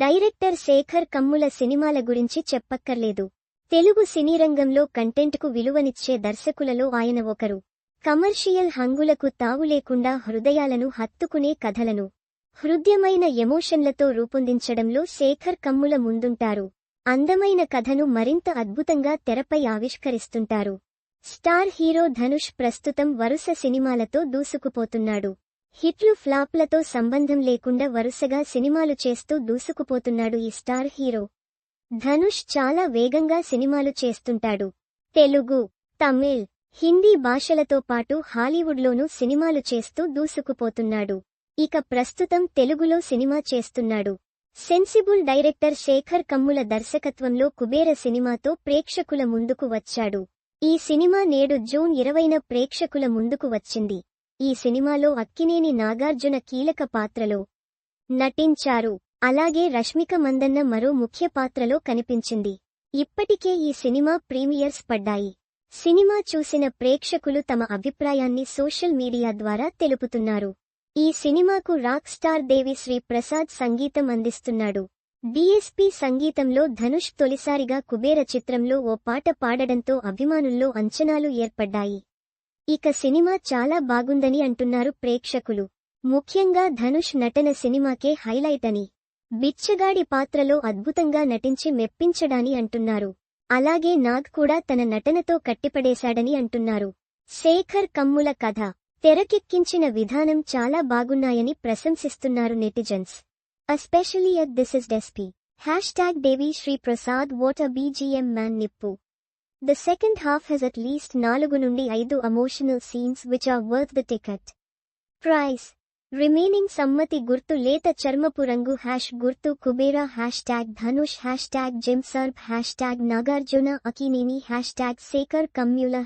Director Shekhar Kammula సినిమాల గురించి చెప్పక్కర్లేదు. తెలుగు సినీరంగంలో కంటెంట్కు విలువనిచ్చే దర్శకులలో ఆయన ఒకరు. కమర్షియల్ హంగులకు తావులేకుండా హృదయాలను హత్తుకునే కథలను హృద్యమైన ఎమోషన్లతో రూపొందించడంలో శేఖర్ కమ్ముల ముందుంటారు. అందమైన కథను మరింత అద్భుతంగా తెరపై ఆవిష్కరిస్తుంటారు. స్టార్ హీరో ధనుష్ ప్రస్తుతం వరుస సినిమాలతో దూసుకుపోతున్నాడు. హిట్లు ఫ్లాప్లతో సంబంధం లేకుండా వరుసగా సినిమాలు చేస్తూ దూసుకుపోతున్నాడు ఈ స్టార్ హీరో. ధనుష్ చాలా వేగంగా సినిమాలు చేస్తుంటాడు. తెలుగు, తమిళ్, హిందీ భాషలతో పాటు హాలీవుడ్లోనూ సినిమాలు చేస్తూ దూసుకుపోతున్నాడు. ఇక ప్రస్తుతం తెలుగులో సినిమా చేస్తున్నాడు. సెన్సిబుల్ డైరెక్టర్ శేఖర్ కమ్ముల దర్శకత్వంలో కుబేర సినిమాతో ప్రేక్షకుల ముందుకు వచ్చాడు. ఈ సినిమా నేడు జూన్ 20న ప్రేక్షకుల ముందుకు వచ్చింది. ఈ సినిమాలో అక్కినేని నాగార్జున కీలక పాత్రలో నటించారు. అలాగే రష్మిక మందన్న మరో ముఖ్య పాత్రలో కనిపించింది. ఇప్పటికే ఈ సినిమా ప్రీమియర్స్ పడ్డాయి. సినిమా చూసిన ప్రేక్షకులు తమ అభిప్రాయాన్ని సోషల్ మీడియా ద్వారా తెలుపుతున్నారు. ఈ సినిమాకు రాక్ స్టార్ దేవిశ్రీ ప్రసాద్ సంగీతం అందిస్తున్నాడు. డీఎస్పీ సంగీతంలో ధనుష్ తొలిసారిగా కుబేర చిత్రంలో ఓ పాట పాడడంతో అభిమానుల్లో అంచనాలు ఏర్పడ్డాయి. ఇక సినిమా చాలా బాగుందని అంటున్నారు ప్రేక్షకులు. ముఖ్యంగా ధనుష్ నటన సినిమాకే హైలైట్ అని, బిచ్చగాడి పాత్రలో అద్భుతంగా నటించి మెప్పించడాని అంటున్నారు. అలాగే నాగ్ కూడా తన నటనతో కట్టిపడేశాడని అంటున్నారు. శేఖర్ కమ్ముల కథ, తెరకెక్కించిన విధానం చాలా బాగున్నాయని ప్రశంసిస్తున్నారు netizens. Especially at this is DSP #Devi Sri Prasad what a BGM man Nippu. The second half has at least 4 నుండి 5 emotional scenes which are worth the ticket price. Remaining సమ్మతి గుర్తు లేత చర్మపు రంగు గుర్తు Kubera #Dhanush #Jimsarb #Nagarjuna Akineni #Sekar Kammula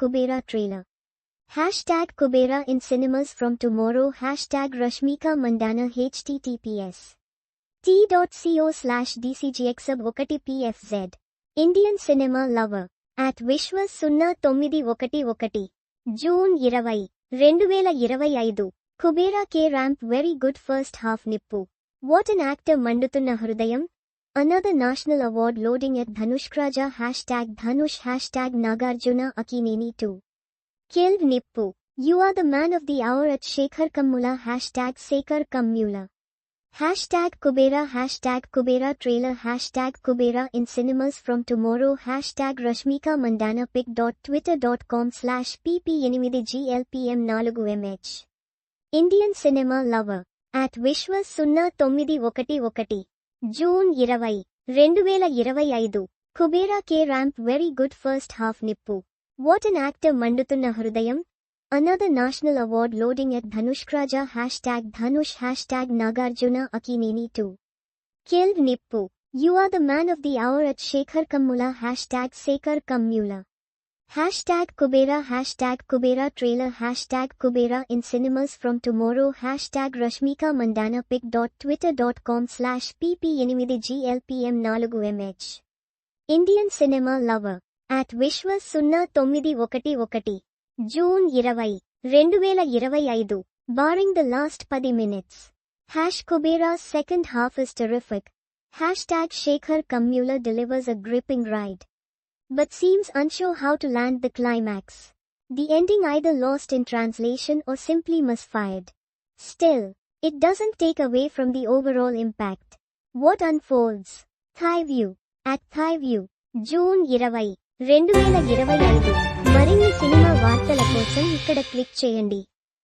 #Kubera trailer #Kubera in cinemas from tomorrow #Rashmika Mandana https t.co/dcgxsub1pfz. Indian Cinema Lover @Vishwas 0911 June 20, 2025. Kubera K ramp very good first half Nippu. What an actor మండుతున్న హృదయం. Another national award loading at Dhanushkraja #Dhanush #Nagarjuna Akineni 2. Killed Nippu. You are the man of the hour at Shekhar Kammula #Sekar Kammula #Kubera #Kubera trailer #Kubera in cinemas from tomorrow #Rashmika Mandana pic.twitter.com/pp8glpm4mh. Indian Cinema Lover @Vishwas 0911 June 20, 2025. Kubera K ramp very good first half Nippu. What an actor మండుతున్న హృదయం. Another national award loading at Dhanushkraja #Dhanush #Nagarjuna Akineni 2. Killed Nippu. You are the man of the hour at Shekhar Kammula #Sekar Kammula #Kubera #Kubera trailer #Kubera in cinemas from tomorrow #Rashmika Mandana pic.twitter.com/pp8glpm4mh. Indian Cinema Lover @Vishwas 0911 June 20, 2025. Barring the last 10 minutes. Kubera's second half is terrific. #Shekhar Kammula delivers a gripping ride, but seems unsure how to land the climax. The ending either lost in translation or simply misfired. Still, it doesn't take away from the overall impact. What unfolds? Thighview @Thighview June 20, 2025. మరిన్ని cinema వార్తల కోసం ఇక్కడ click చేయండి.